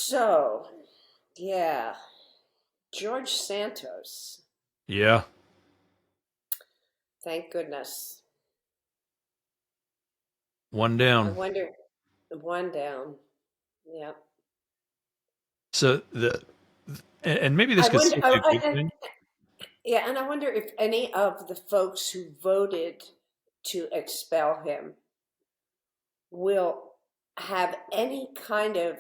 So, yeah, George Santos. Yeah. Thank goodness. One I down. wonder, one down. Yeah. So and maybe this I could wonder, still be a good thing. yeah, and I wonder if any of the folks who voted to expel him will have any kind of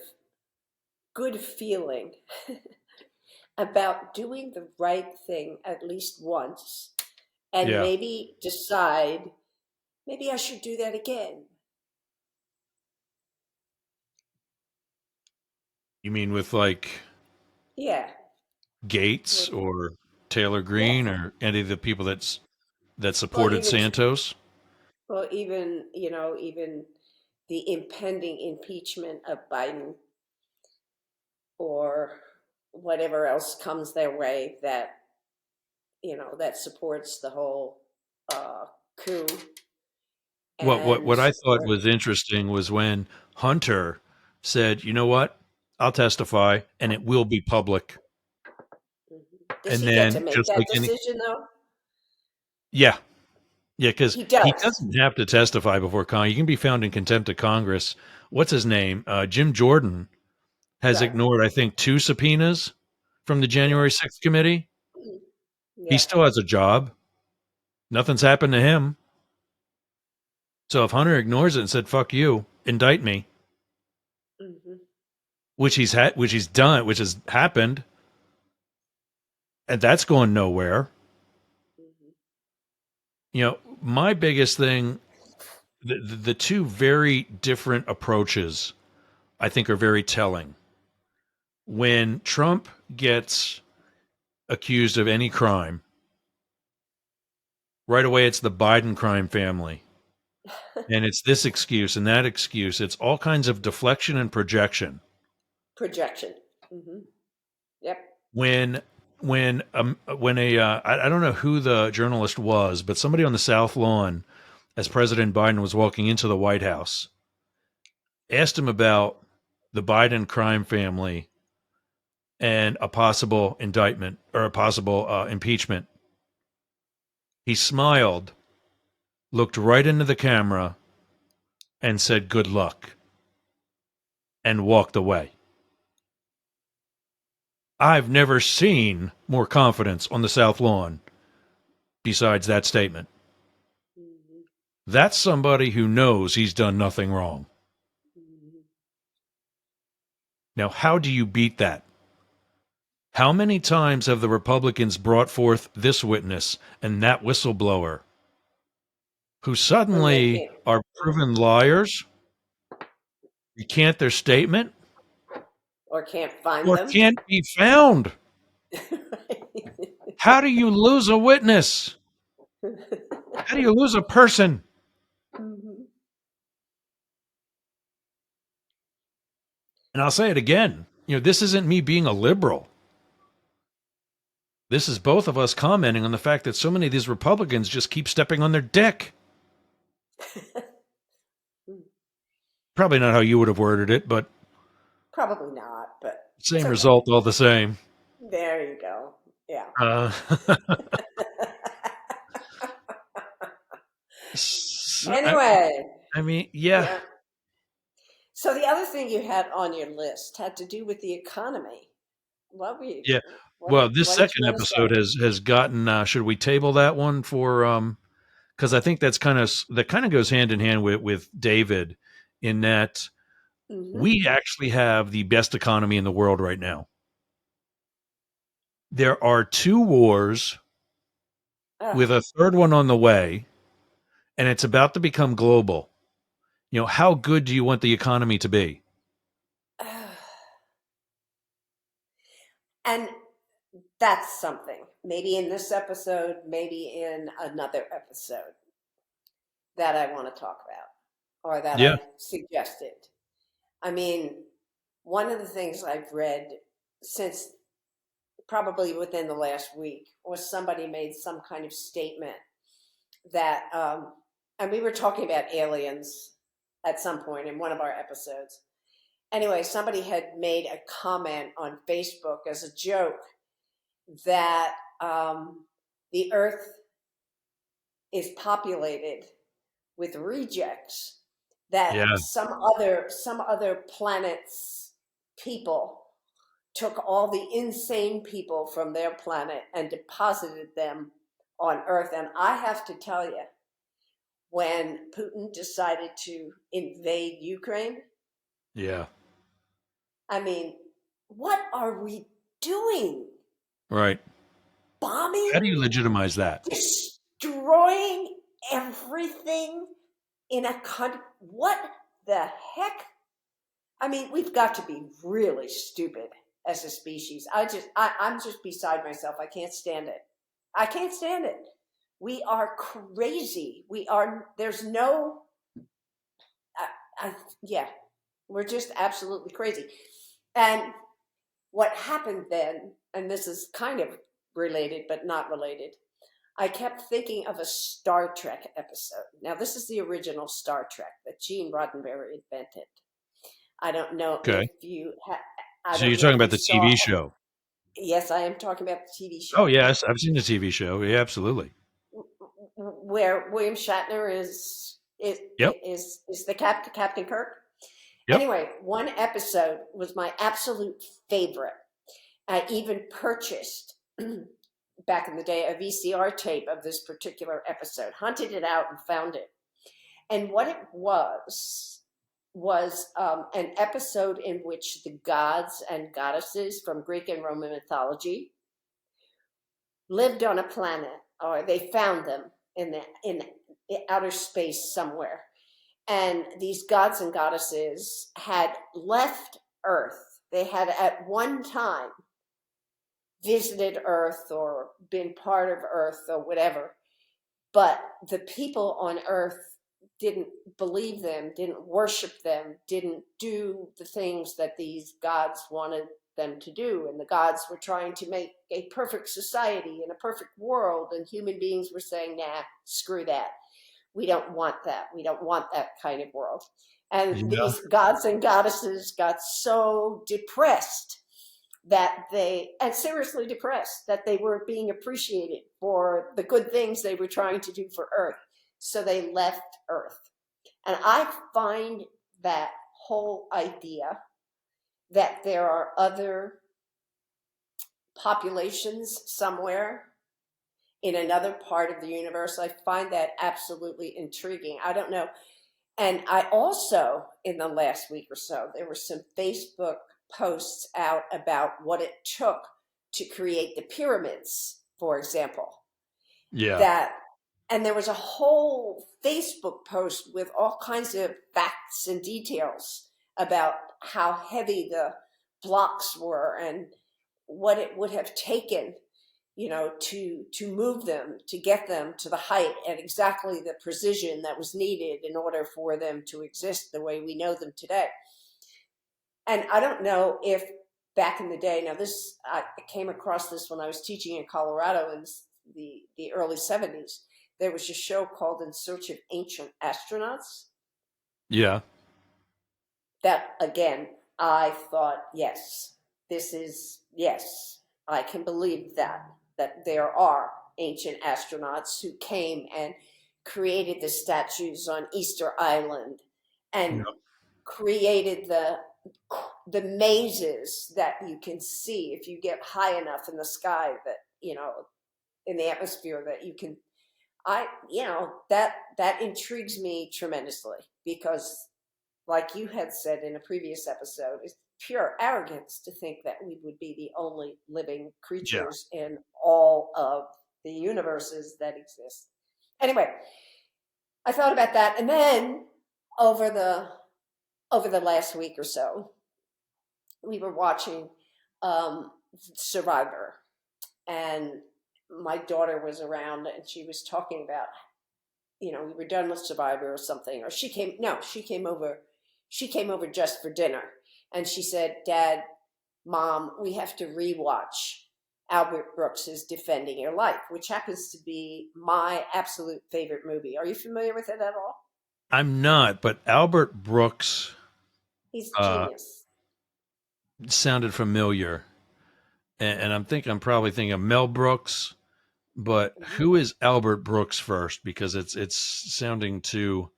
good feeling about doing the right thing at least once and Yeah. maybe decide maybe I should do that again. You mean with like Yeah. Gates With, or Taylor yeah. Green or any of the people that Well, supported Santos? even the impending impeachment of Biden or whatever else comes their way that supports the whole uh, coup What and I thought was interesting was when Hunter said, "You know what? I'll testify and it will be public." does And he get to then make just that like any decision though? yeah, yeah, because He he does. doesn't have to testify before Congress. You can be found in contempt of Congress. What's his name? Jim Jordan has Right. ignored, I think, two subpoenas from the Yeah. January 6th committee. He Yeah. still has a job. Nothing's happened to him. So if Hunter ignores it and said, fuck you, indict me, Hmm. which he's done, which has happened, and that's going nowhere. Hmm. My biggest thing, the two very different approaches, I think, are very telling. When Trump gets accused of any crime, right away it's the Biden crime family. And it's this excuse and that excuse. It's all kinds of deflection and projection. Projection. Hmm. Yep. When I don't know who the journalist was, but somebody on the South Lawn, as President Biden was walking into the White House, asked him about the Biden crime family and a possible indictment or a possible impeachment. He smiled, looked right into the camera, and said, "Good luck," and walked away. I've never seen more confidence on the South Lawn besides that statement. Hmm. That's somebody who knows he's done nothing wrong. Hmm. Now, how do you beat that? How many times have the Republicans brought forth this witness and that whistleblower who Or suddenly making. are proven liars, recant their statement, Or can't find or them. can't be found? How do you lose a witness? How do you lose a person? Mhm. And I'll say it again. This isn't me being a liberal. This is both of us commenting on the fact that so many of these Republicans just keep stepping on their dick. Probably not how you would have worded it, but Probably not, but it's same okay. result all the same. There you go. Yeah. Uh, I, Anyway, I mean, yeah, yeah. So the other thing you had on your list had to do with the economy. What were you, yeah. what Well, did this what did you second want to say? episode has gotten. Should we table that one for? Because I think that kind of goes hand in hand with David, in that Hmm. we actually have the best economy in the world right now. There are two wars with a third one on the way, and it's about to become global. How good do you want the economy to be? And that's something. Maybe in this episode, maybe in another episode that I want to talk about or that Yeah, I suggested. I mean, one of the things I've read since probably within the last week was somebody made some kind of statement that, and we were talking about aliens at some point in one of our episodes, Anyway, somebody had made a comment on Facebook as a joke that the Earth is populated with rejects, that Yeah. some other planets people took all the insane people from their planet and deposited them on Earth. And I have to tell you, when Putin decided to invade Ukraine, Yeah. I mean, what are we doing? Right. How do Bombing? you legitimize that? Destroying everything in a country? What the heck? I mean, we've got to be really stupid as a species. I'm just beside myself. I can't stand it. I can't stand it. We are crazy. There's no, I, yeah, we're just absolutely crazy. And what happened then, and this is kind of related, but not related, I kept thinking of a Star Trek episode. Now, this is the original Star Trek that Gene Roddenberry invented. I don't know if Okay. you I So you're don't know talking if about you the saw. TV show. Yes, I am talking about the TV Oh, show yes. I've seen the TV show. Yeah, absolutely. where William Shatner Yep. is the Captain Kirk. Yep. Anyway, one episode was my absolute favorite. I even purchased back in the day a VCR tape of this particular episode, hunted it out and found it. And what it was an episode in which the gods and goddesses from Greek and Roman mythology lived on a planet, or they found them in outer space somewhere. And these gods and goddesses had left Earth. They had at one time visited Earth or been part of Earth or whatever, but the people on Earth didn't believe them, didn't worship them, didn't do the things that these gods wanted them to do. And the gods were trying to make a perfect society and a perfect world, and human beings were saying, nah, screw that. We don't want that. We don't want that kind of world. And Yeah. these gods and goddesses got so depressed and seriously depressed, that they weren't being appreciated for the good things they were trying to do for Earth. So they left Earth. And I find that whole idea that there are other populations somewhere in another part of the universe, I find that absolutely intriguing. I don't know. And I also, in the last week or so, there were some Facebook posts out about what it took to create the pyramids, for example. Yeah. That, and there was a whole Facebook post with all kinds of facts and details about how heavy the blocks were and what it would have taken, to move them, to get them to the height and exactly the precision that was needed in order for them to exist the way we know them today. And I don't know if back in the day, now this I came across this when I was teaching in Colorado in the early 70s. There was a show called In Search of Ancient Astronauts. Yeah. That again, I thought, yes, yes, I can believe that there are ancient astronauts who came and created the statues on Easter Island and Yep. created the mazes that you can see if you get high enough in the sky, that in the atmosphere, that you can. That intrigues me tremendously, because like you had said in a previous episode, it's pure arrogance to think that we would be the only living Yeah. creatures in all of the universes that exist. Anyway, I thought about that, and then over the over the last week or so, we were watching Survivor, and my daughter was around, and she was talking about, we were done with Survivor or something, or she came. No, she came over. She came over just for dinner, and she said, "Dad, Mom, we have to rewatch Albert Brooks's Defending Your Life," which happens to be my absolute favorite movie. Are you familiar with it at all? I'm not, but Albert Brooks He's Uh, genius. sounded familiar, and I'm probably thinking of Mel Brooks, but Mhm. who is Albert Brooks first? Because it's sounding too.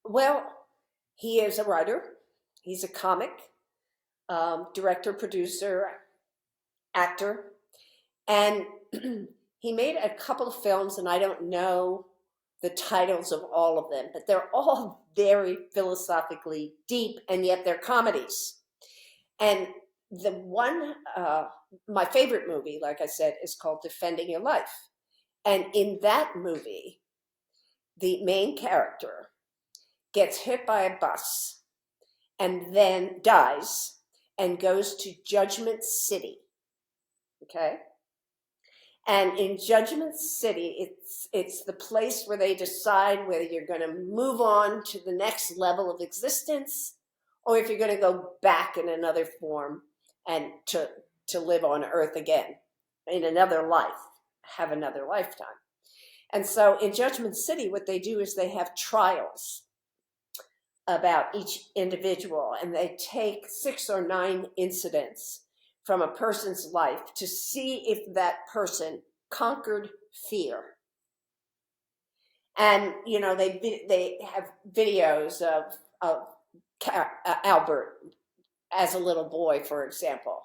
Well, he is a writer. He's a comic, director, producer, actor, and he made a couple of films, and I don't know the titles of all of them, but they're all very philosophically deep, and yet they're comedies. And the one, my favorite movie, like I said, is called Defending Your Life. And in that movie, the main character gets hit by a bus and then dies and goes to Judgment City. Okay. And in Judgment City, it's the place where they decide whether you're going to move on to the next level of existence or if you're going to go back in another form and to live on earth again in another life, have another lifetime. And so in Judgment City, what they do is they have trials about each individual, and they take 6 or 9 incidents from a person's life to see if that person conquered fear. And they have videos of Albert as a little boy, for example.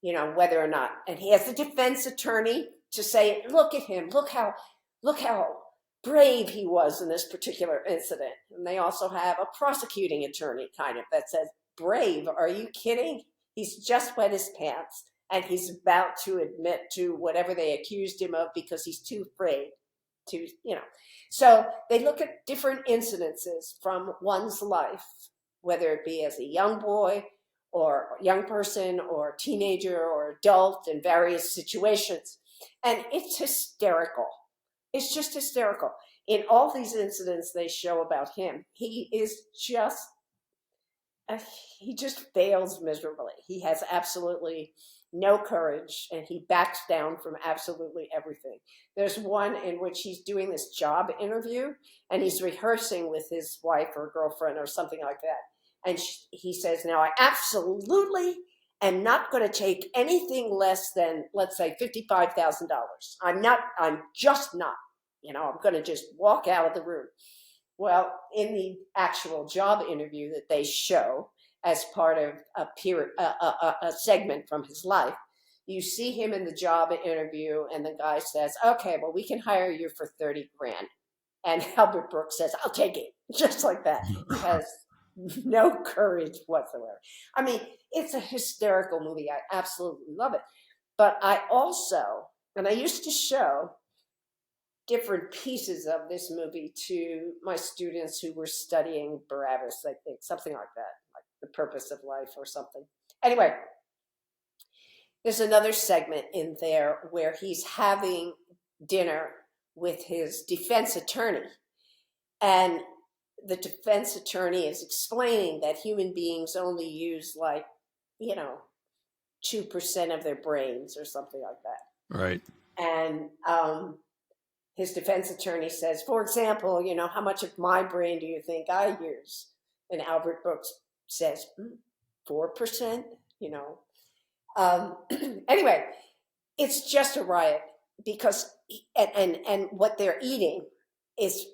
Whether or not, and he has a defense attorney to say, look at him, look how brave he was in this particular incident. And they also have a prosecuting attorney kind of that says, brave, are you kidding? He's just wet his pants and he's about to admit to whatever they accused him of because he's too afraid to. So they look at different incidences from one's life, whether it be as a young boy or young person or teenager or adult in various situations. And it's hysterical. It's just hysterical. In all these incidents they show about him, uh, he just fails miserably. He has absolutely no courage and he backs down from absolutely everything. There's one in which he's doing this job interview and he's rehearsing with his wife or girlfriend or something like that. And he says, now I absolutely am not going to take anything less than, let's say, $55,000. I'm just not. I'm going to just walk out of the room. Well, in the actual job interview that they show as part of a segment from his life, you see him in the job interview, and the guy says, "Okay, well, we can hire you for 30 grand." And Albert Brooks says, "I'll take it," just like that. He has no courage whatsoever. I mean, it's a hysterical movie. I absolutely love it. But and I used to show different pieces of this movie to my students who were studying Barabbas, I think, something like that, like The Purpose of Life or something. Anyway, there's another segment in there where he's having dinner with his defense attorney. And the defense attorney is explaining that human beings only use like, you know, 2% of their brains or something like that. Right. And his defense attorney says, for example, how much of my brain do you think I use? And Albert Brooks says, 4%, you know. Anyway, it's just a riot because, and what they're eating is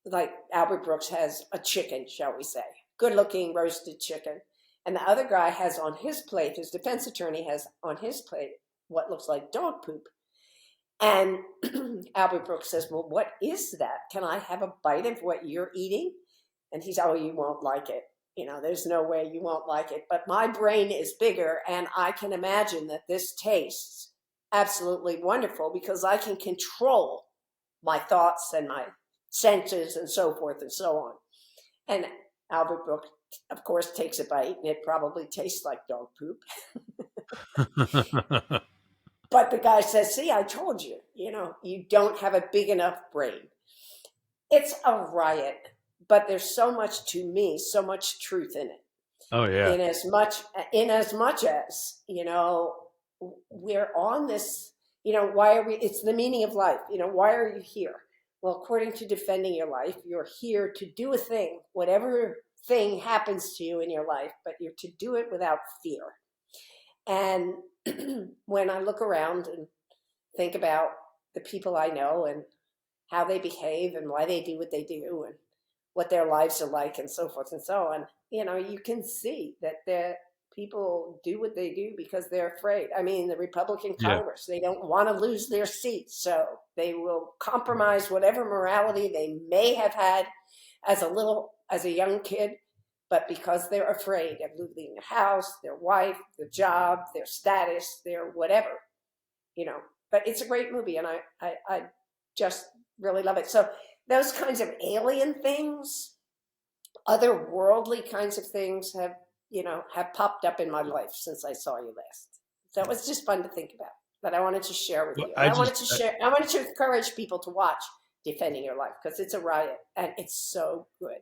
like Albert Brooks has a chicken, shall we say, good looking roasted chicken. And the other guy has on his plate, his defense attorney has on his plate what looks like dog poop. And Albert Brooks says, well, what is that? Can I have a bite of what you're eating? And he's, oh, you won't like it. There's no way you won't like it. But my brain is bigger, and I can imagine that this tastes absolutely wonderful because I can control my thoughts and my senses and so forth and so on. And Albert Brooks, of course, takes a bite, and it probably tastes like dog poop. But the guy says, see, I told you, you don't have a big enough brain. It's a riot, but there's so much, to me, so much truth in it. Oh yeah. In as much as, we're on this, why are we, it's the meaning of life. Why are you here? Well, according to Defending Your Life, you're here to do a thing, whatever thing happens to you in your life, but you're to do it without fear. And when I look around and think about the people I know and how they behave and why they do what they do and what their lives are like and so forth and so on, you can see that the people do what they do because they're afraid. I mean, the Republican Yeah. Congress, they don't want to lose their seats, so they will compromise whatever morality they may have had as a young kid, but because they're afraid of losing their house, their wife, their job, their status, their whatever, you know. But it's a great movie, and I just really love it. So those kinds of alien things, otherworldly kinds of things have popped up in my life since I saw you last. So it was just fun to think about. That I wanted to share with Well, you, and I wanted to encourage people to watch Defending Your Life because it's a riot and it's so good.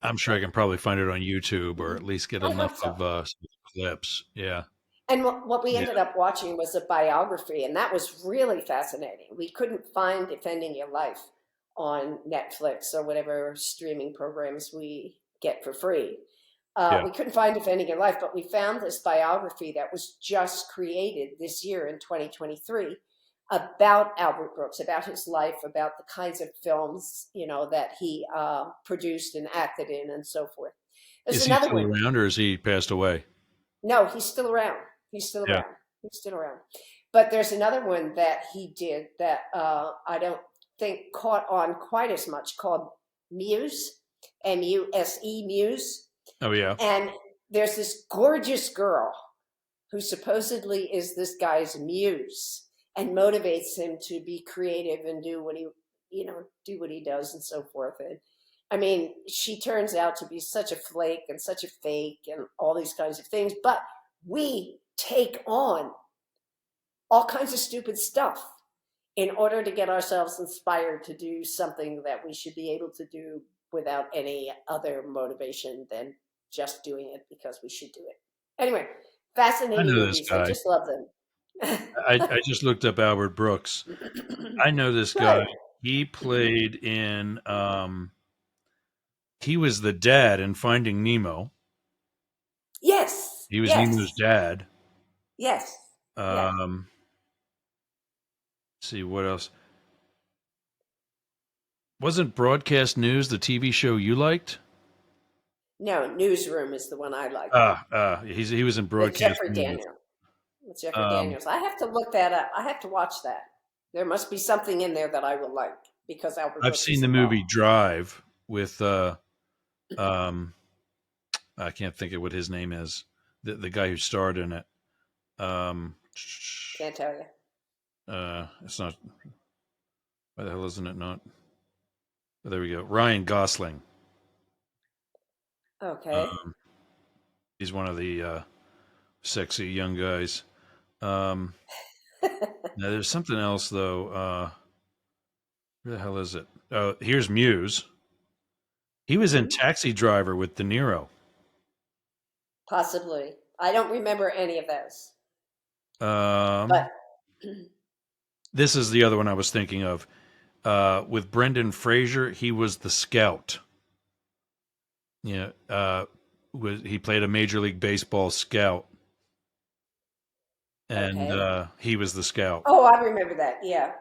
I'm sure I can probably find it on YouTube or at least get I enough hope so. of some clips. Yeah. And what we Yeah. ended up watching was a biography, and that was really fascinating. We couldn't find Defending Your Life on Netflix or whatever streaming programs we get for free. Yeah. We couldn't find Defending Your Life, but we found this biography that was just created this year in 2023 about Albert Brooks, about his life, about the kinds of films that he produced and acted in, and so forth. There's Is he another still one. around or is he passed away? No, he's still around. He's still Yeah. around. He's still around. But there's another one that he did that I don't think caught on quite as much called Muse, Muse, Muse. Oh, yeah. And there's this gorgeous girl who supposedly is this guy's muse and motivates him to be creative and do what he does and so forth. And I mean, she turns out to be such a flake and such a fake and all these kinds of things, but we take on all kinds of stupid stuff in order to get ourselves inspired to do something that we should be able to do without any other motivation than just doing it because we should do it. Anyway, I fascinating know this movies. I guy. just love them. I just looked up Albert Brooks. I know this guy. Good. He played in he was the dad in Finding Nemo. Yes. He was Nemo's Yes. dad. Yes. Yes. Um see what else. Wasn't Broadcast News the TV show you liked? No, Newsroom is the one I like He was in with Broadcast Jeffrey News. Daniels. With Jeffrey Um, Daniels. I have to look that up. I have to watch that. There must be something in there that I will like because Albert I've Brooks seen is the involved. movie Drive with um, I can't think of what his name is. The guy who starred in it. Um, Can't tell you. it's not. Why the hell isn't it not? Oh, there we go. Ryan Gosling. Okay. Um, he's one of the sexy young guys. Um, now there's something else though. Where the hell is it? Oh, here's Muse. He was in Hmm. Taxi Driver with De Niro. Possibly. I don't remember any of those. But Um, this is the other one I was thinking of. With Brendan Fraser, he was the scout. Yeah, he played a Major League Baseball scout, and okay. he was the scout. Oh, I remember that. Yeah.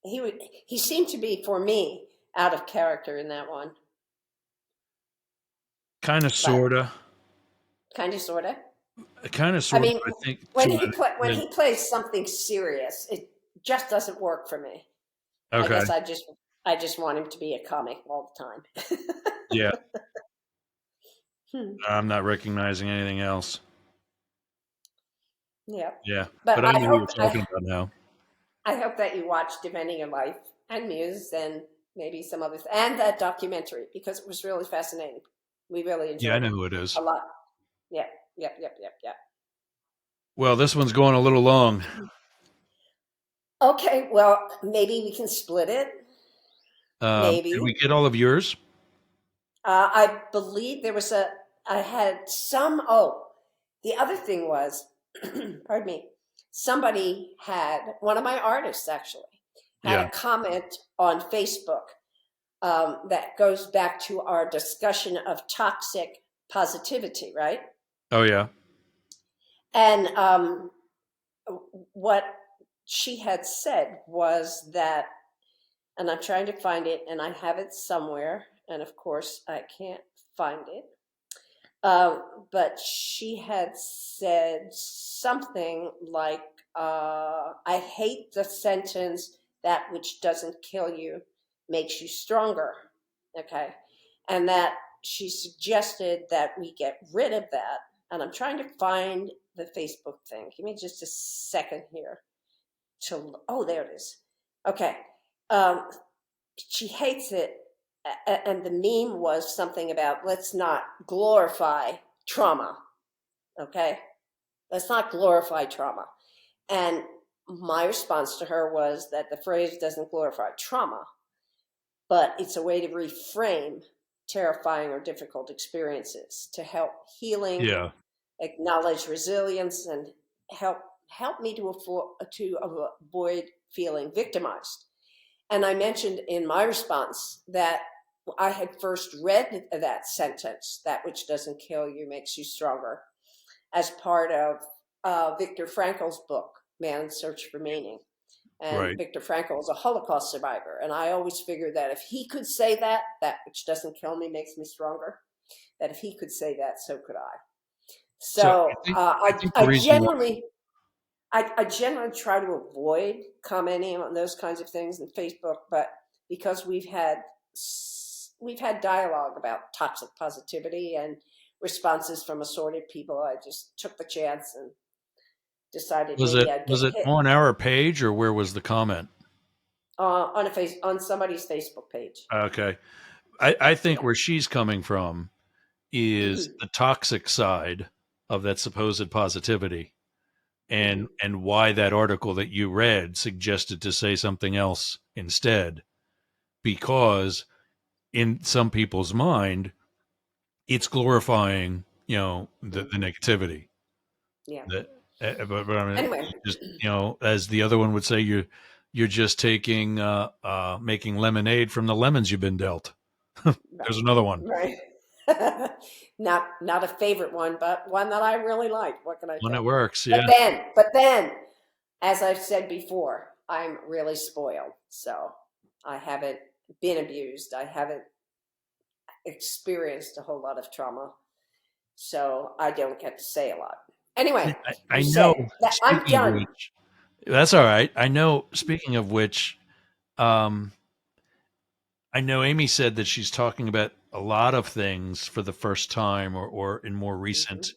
He seemed to be for me out of character in that one. Kind of, But sorta, kind of sorta. kind of, I sort of. mean, I think to when an he plays something serious, it just doesn't work for me. I okay, guess I just want him to be a comic all the time. yeah. Hmm. I'm not recognizing anything else. Yeah. Yeah, But but I know who you're talking about now. I hope that you watch Defending Your Life and Muse and maybe some others and that documentary because it was really fascinating. We really Yeah, I enjoyed know it who it is. a lot. Yeah. Yep. Yep. Yep. Yep. Well, this one's going a little long. Okay. Well, maybe we can split it. Did we Maybe. get all of yours? I believe there was I had some, the other thing was, pardon me, one of my artists actually, had Yeah. a comment on Facebook that goes back to our discussion of toxic positivity, right? Oh yeah. And what she had said was that, and I'm trying to find it, and I have it somewhere, and of course I can't find it. But she had said something like, I hate the sentence, that which doesn't kill you makes you stronger. Okay. And that she suggested that we get rid of that. And I'm trying to find the Facebook thing. Give me just a second here oh, there it is. Okay. Um, she hates it. And the meme was something about, let's not glorify trauma. Okay. Let's not glorify trauma. And my response to her was that the phrase doesn't glorify trauma, but it's a way to reframe terrifying or difficult experiences to help healing, Yeah. acknowledge resilience, and help me to avoid feeling victimized. And I mentioned in my response that I had first read that sentence, that which doesn't kill you makes you stronger, as part of Viktor Frankl's book, Man's Search for Meaning. And Right. Viktor Frankl is a Holocaust survivor. And I always figured that if he could say that, that which doesn't kill me makes me stronger, that if he could say that, so could I. So So I think the reason why. I generally try to avoid commenting on those kinds of things in Facebook, but because we've had dialogue about toxic positivity and responses from assorted people, I just took the chance and decided maybe I'd Was get it hit on our page or where was the comment? on somebody's Facebook page. Okay. I think Yeah. where she's coming from is the toxic side of that supposed positivity, Mhm. and why that article that you read suggested to say something else instead, because in some people's mind it's glorifying, the Mhm. negativity. Yeah. That but I mean, Anyway, just, as the other one would say, you're just taking making lemonade from the lemons you've been dealt. There's right, another one. right. Not a favorite one, but one that I really like. What can I One tell that you? works, But yeah. then, as I've said before, I'm really spoiled. So I haven't been abused. I haven't experienced a whole lot of trauma. So I don't get to say a lot. Anyway, you I know, said that I'm speaking of done. which, that's all right. I know, speaking of which, um, I know Amy said that she's talking about a lot of things for the first time, or in more Mhm. recent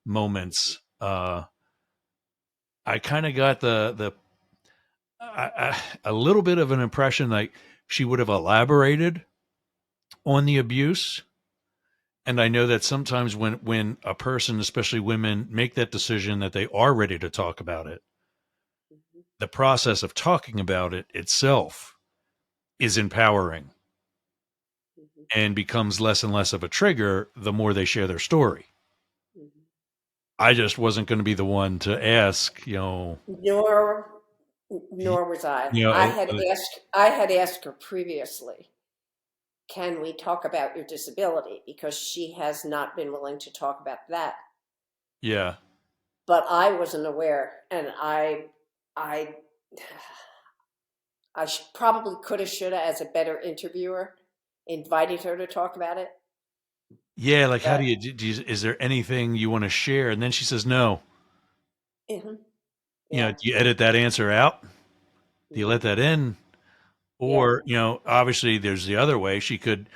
moments. I kind of got a little bit of an impression like she would have elaborated on the abuse. And I know that sometimes when a person, especially women, make that decision that they are ready to talk about it, Mhm. the process of talking about it itself is empowering Mhm. and becomes less and less of a trigger the more they share their story. Mhm. I just wasn't going to be the one to ask, Nor y- nor was I. you know, I had asked her previously, can we talk about your disability? Because she has not been willing to talk about that. yeah, But I wasn't aware, and I, probably could have, should have, as a better interviewer, invited her to talk about it. yeah. Like, how But is there anything you want to share? And then she says, no. mhm, Do yeah, you edit that answer out? Do you mhm, let that in? yeah, Or, obviously there's the other way. She could,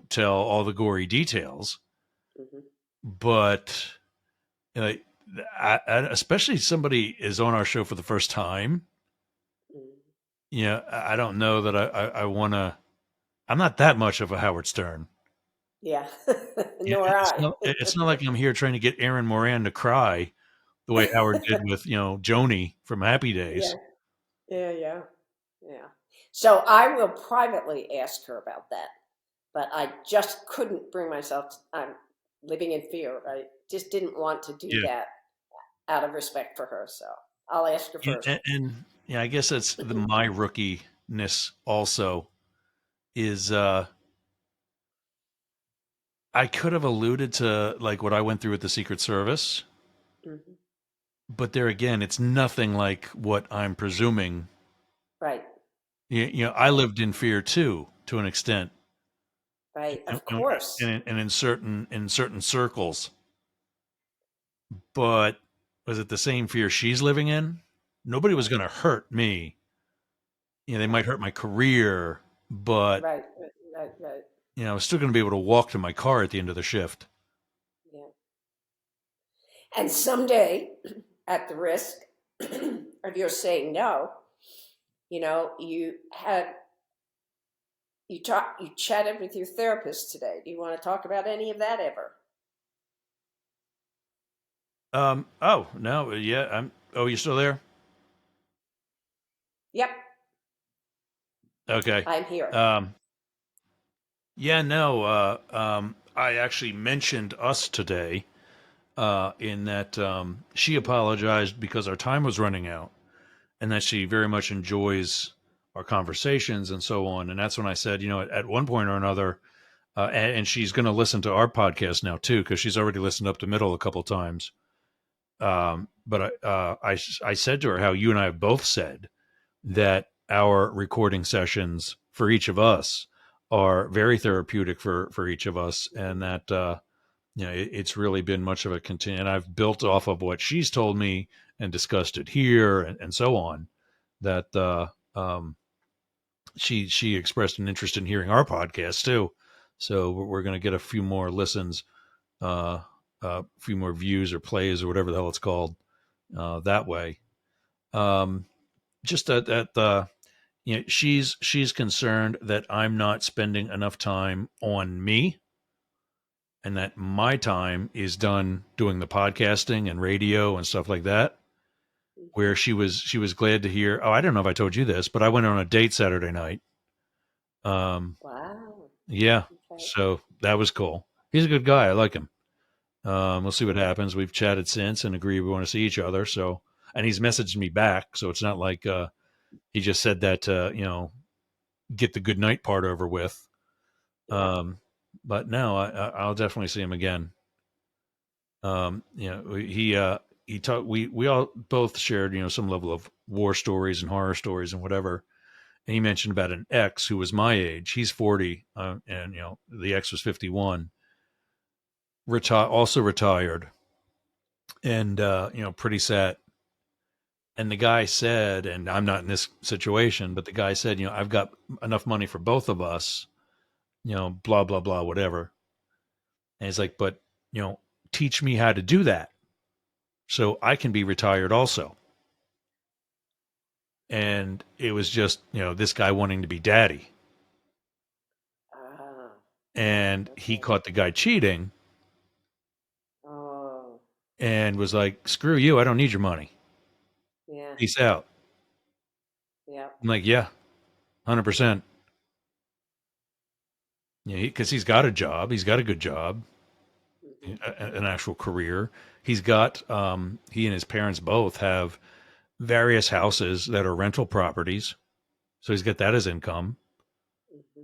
tell all the gory details, mhm, but uh, especially somebody is on our show for the first time. mhm. I don't know that I want to. I'm not that much of a Howard Stern. Yeah. Yeah, Nor I. it's not like I'm here trying to get Aaron Moran to cry the way Howard did with, Joni from Happy Yeah, Days. yeah, yeah, yeah. So I will privately ask her about that, but I just couldn't bring myself. I'm living in fear. I just didn't want to do Yeah. that out of respect for her. So I'll ask her Yeah, first. and yeah, I guess that's the my rookie-ness also. is I could have alluded to like what I went through with the Secret Service, Hmm. but there again, it's nothing like what I'm presuming. Right, I right, lived in fear too, to an extent, right. and, Of course. and in certain circles. But was it the same fear she's living in? Nobody was Right, going to hurt me. They might right, hurt my career, but right, right, right, right. I was still going to be able to walk to my car at the end of the shift. Yeah. And someday, at the risk of your saying no, you chatted with your therapist today. Do you want to talk about any of that ever? Oh no, yeah. Oh, you still there? Yep, Okay. I'm here. Um, yeah, no. I actually mentioned us today. In that she apologized because our time was running out, and that she very much enjoys our conversations and so on. And that's when I said, at one point or another, and she's going to listen to our podcast now too, because she's already listened up to middle a couple times. But I said to her how you and I have both said that our recording sessions for each of us are very therapeutic for each of us, and that it's really been much of a continue. And I've built off of what she's told me and discussed it here and so on. That she expressed an interest in hearing our podcast too. So we're going to get a few more listens, a few more views or plays or whatever the hell it's called that way. Um, just that she's concerned that I'm not spending enough time on me, and that my time is done doing the podcasting and radio and stuff like that. Hmm. Where she was glad to hear. Oh, I don't know if I told you this, but I went on a date Saturday night. Um, Wow. yeah, Okay. so that was cool. He's a good guy. I like him. We'll see what happens. We've chatted since and agreed we want to see each other. So, and he's messaged me back. So it's not like he just said that get the good night part over with. Yeah. Um, but no, I'll definitely see him again. He talked. We all both shared some level of war stories and horror stories and whatever. And he mentioned about an ex who was my age. He's 40, and the ex was 51. Also retired, and pretty sad. And the guy said, and I'm not in this situation, but the guy said, I've got enough money for both of us, blah blah blah, whatever. And he's like, but you know, teach me how to do that so I can be retired also. And it was just this guy wanting to be daddy, Ah. and he Okay. caught the guy cheating Oh. and was like, screw you, I don't need your money, Yeah. peace out. Yeah. I'm like, yeah, 100%. Yeah, because he's got a job, he's got a good job, Hmm. an actual career. He's got he and his parents both have various houses that are rental properties, so he's got that as income. Hmm.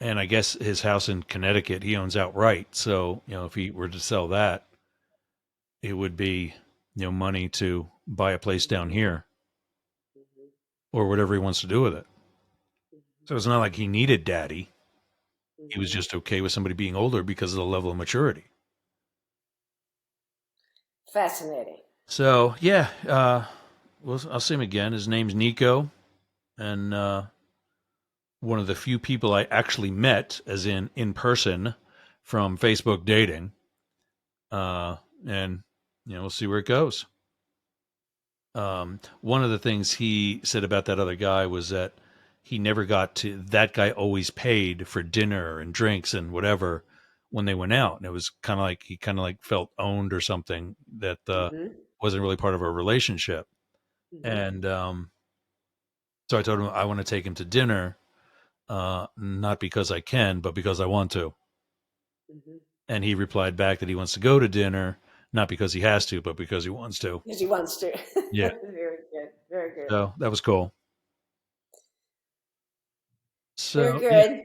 And I guess his house in Connecticut he owns outright. So if he were to sell that, it would be money to buy a place down Hmm. here Hmm. or whatever he wants to do with it. Hmm. So it's not like he needed daddy. He was Hmm. just okay with somebody being older because of the level of maturity. Fascinating. So yeah, I'll see him again. His name's Nico, and one of the few people I actually met, as in person, from Facebook dating. Uh, and we'll see where it goes. One of the things he said about that other guy was that he never got to. That guy always paid for dinner and drinks and whatever when they went out, and it was kind of like he kind of like felt owned or something that Hmm. wasn't really part of a relationship. Hmm. And so I told him I want to take him to dinner, not because I can, but because I want to. Hmm. And he replied back that he wants to go to dinner, not because he has to, but because he wants to. Because he wants to. Yeah. Very good. Very good. So that was cool. Very So yeah, good.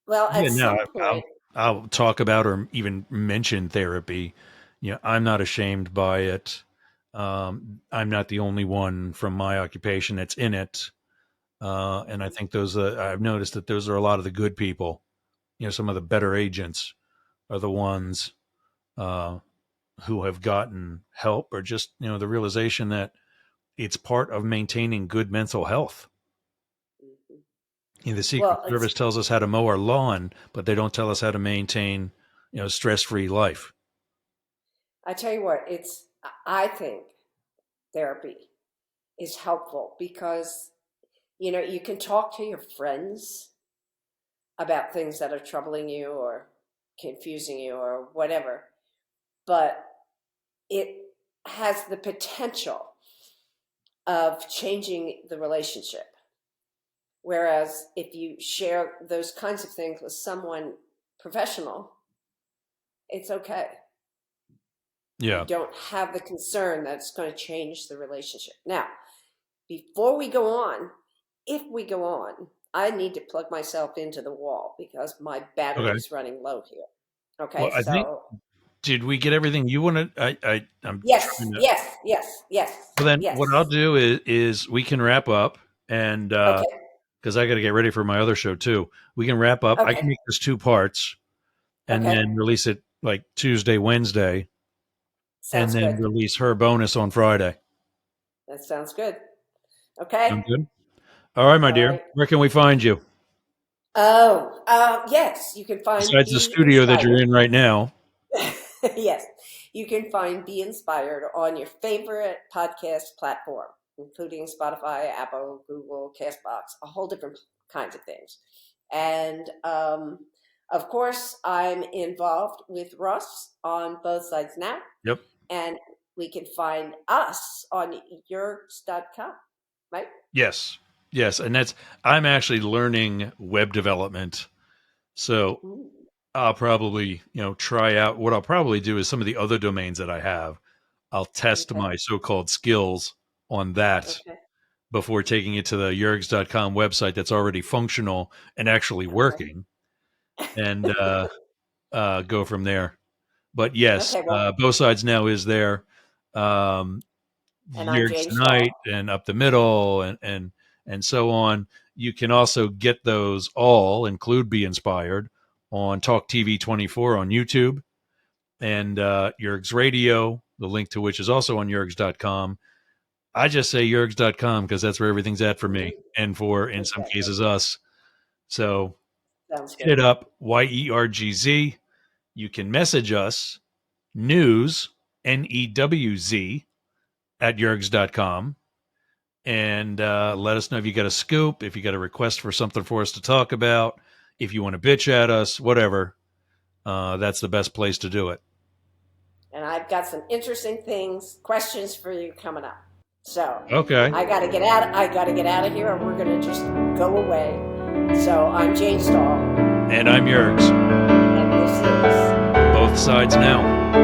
Well, at yeah. No, some point, I'll talk about or even mention therapy. I'm not ashamed by it. I'm not the only one from my occupation that's in it. And I think I've noticed that those are a lot of the good people. Some of the better agents are the ones uh, who have gotten help, or just, the realization that it's part of maintaining good mental health. mhm. The Secret Well, it's, Service tells us how to mow our lawn, but they don't tell us how to maintain, stress-free life. I tell you what, I think therapy is helpful because, you can talk to your friends about things that are troubling you or confusing you or whatever, but it has the potential of changing the relationship. Whereas if you share those kinds of things with someone professional, it's okay. You Yeah. don't have the concern that it's going to change the relationship. Now, before we go on, if we go on, I need to plug myself into the wall because my Okay. battery's running low here. Well, Okay, I think, so did we get everything you wanted? I'm yes, trying to. yes, yes, yes, Well, then what I'll yes. do is we can wrap up, and Okay, because I got to get ready for my other show too. We can wrap up. I can okay, make this two parts and okay. then release it like Tuesday, Wednesday, and Sounds then good. release her bonus on Friday. That sounds good. Okay, Sound good? All right, my all dear. right. Where can we find you? Oh, yes, you can find Besides the Be studio that you're Inspired. in right now. Yes, you can find Be Inspired on your favorite podcast platform, including Spotify, Apple, Google, Castbox, a whole different kinds of things. And of course, I'm involved with Russ on both sides now, Yep. and we can find us on yerks.com, right? Yes. Yes. And I'm actually learning web development. So Ooh, I'll probably, try out what I'll probably do is some of the other domains that I have. I'll test okay, my so called skills on that okay, before taking it to the yergs.com website that's already functional and actually working, and go from there. But yes, okay. Well, both sides now is there. Um, and I'm Yergs Jane Tonight Stahl. and Up the Middle and so on. You can also get those all, include Be Inspired, on Talk TV 24 on YouTube, and Yergs Radio, the link to which is also on yergs.com. I just say yergs.com because that's where everything's at for me, Mhm. and for, in some Exactly. cases, us. So Sounds hit good. it up, YERGZ. You can message us, news, NEWZ, at yergs.com, and let us know if you got a scoop, if you got a request for something for us to talk about, if you want to bitch at us, whatever. That's the best place to do it. And I've got some interesting questions for you coming up. So Okay. I got to get out. I got to get out of here, or we're going to just go away. So I'm Jane Stahl, And I'm Yergs. and this is Both sides now.